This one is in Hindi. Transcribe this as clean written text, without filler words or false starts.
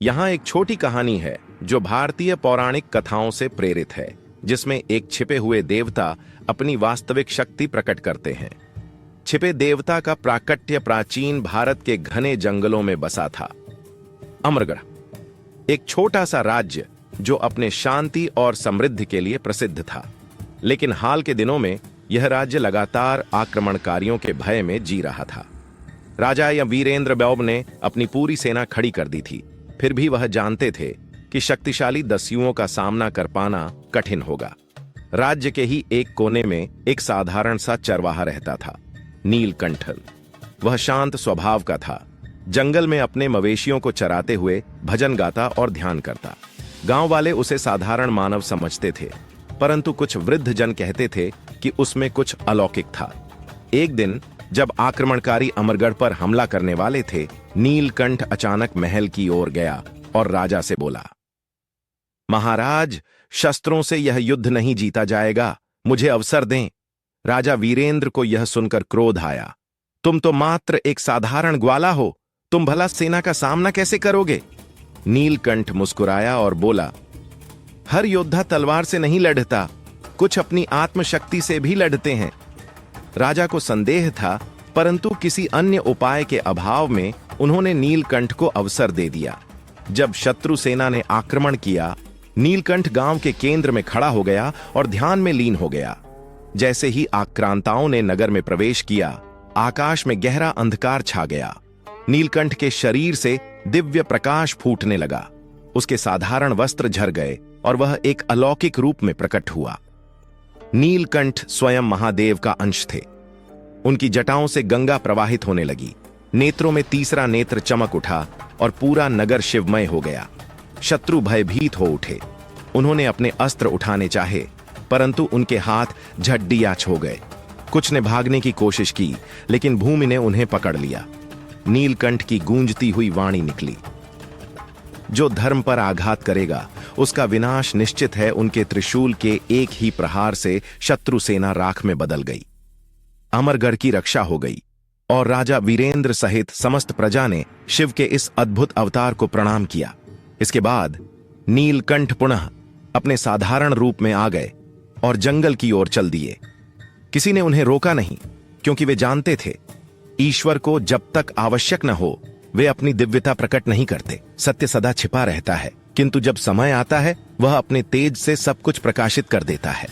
यहाँ एक छोटी कहानी है जो भारतीय पौराणिक कथाओं से प्रेरित है, जिसमें एक छिपे हुए देवता अपनी वास्तविक शक्ति प्रकट करते हैं। छिपे देवता का प्राकट्य प्राचीन भारत के घने जंगलों में बसा था। अमरगढ़ एक छोटा सा राज्य जो अपने शांति और समृद्धि के लिए प्रसिद्ध था, लेकिन हाल के दिनों में यह राज्य लगातार आक्रमणकारियों के भय में जी रहा था। राजा या वीरेंद्र बौब ने अपनी पूरी सेना खड़ी कर दी थी, फिर भी वह जानते थे कि शक्तिशाली दस्युओं का सामना कर पाना कठिन होगा। राज्य के ही एक कोने में एक साधारण सा चरवाहा रहता था, नीलकंठ। वह शांत स्वभाव का था, जंगल में अपने मवेशियों को चराते हुए भजन गाता और ध्यान करता। गांव वाले उसे साधारण मानव समझते थे, परंतु कुछ वृद्ध जन कहते थे कि उसमें कुछ अलौकिक था। एक दिन जब आक्रमणकारी अमरगढ़ पर हमला करने वाले थे, नीलकंठ अचानक महल की ओर गया और राजा से बोला, महाराज, शस्त्रों से यह युद्ध नहीं जीता जाएगा, मुझे अवसर दें। राजा वीरेंद्र को यह सुनकर क्रोध आया। तुम तो मात्र एक साधारण ग्वाला हो, तुम भला सेना का सामना कैसे करोगे? नीलकंठ मुस्कुराया और बोला, हर योद्धा तलवार से नहीं लड़ता, कुछ अपनी आत्मशक्ति से भी लड़ते हैं। राजा को संदेह था, परंतु किसी अन्य उपाय के अभाव में उन्होंने नीलकंठ को अवसर दे दिया। जब शत्रु सेना ने आक्रमण किया, नीलकंठ गांव के केंद्र में खड़ा हो गया और ध्यान में लीन हो गया। जैसे ही आक्रांताओं ने नगर में प्रवेश किया, आकाश में गहरा अंधकार छा गया। नीलकंठ के शरीर से दिव्य प्रकाश फूटने लगा। उसके साधारण वस्त्र झर गए और वह एक अलौकिक रूप में प्रकट हुआ। नीलकंठ स्वयं महादेव का अंश थे। उनकी जटाओं से गंगा प्रवाहित होने लगी, नेत्रों में तीसरा नेत्र चमक उठा और पूरा नगर शिवमय हो गया। शत्रु भयभीत हो उठे। उन्होंने अपने अस्त्र उठाने चाहे, परंतु उनके हाथ झड्डियाच हो गए। कुछ ने भागने की कोशिश की, लेकिन भूमि ने उन्हें पकड़ लिया। नीलकंठ की गूंजती हुई वाणी निकली, जो धर्म पर आघात करेगा उसका विनाश निश्चित है। उनके त्रिशूल के एक ही प्रहार से शत्रु सेना राख में बदल गई। अमरगढ़ की रक्षा हो गई और राजा वीरेंद्र सहित समस्त प्रजा ने शिव के इस अद्भुत अवतार को प्रणाम किया। इसके बाद नीलकंठ पुनः अपने साधारण रूप में आ गए और जंगल की ओर चल दिए। किसी ने उन्हें रोका नहीं, क्योंकि वे जानते थे ईश्वर को जब तक आवश्यक न हो वे अपनी दिव्यता प्रकट नहीं करते। सत्य सदा छिपा रहता है, किंतु जब समय आता है वह अपने तेज से सब कुछ प्रकाशित कर देता है।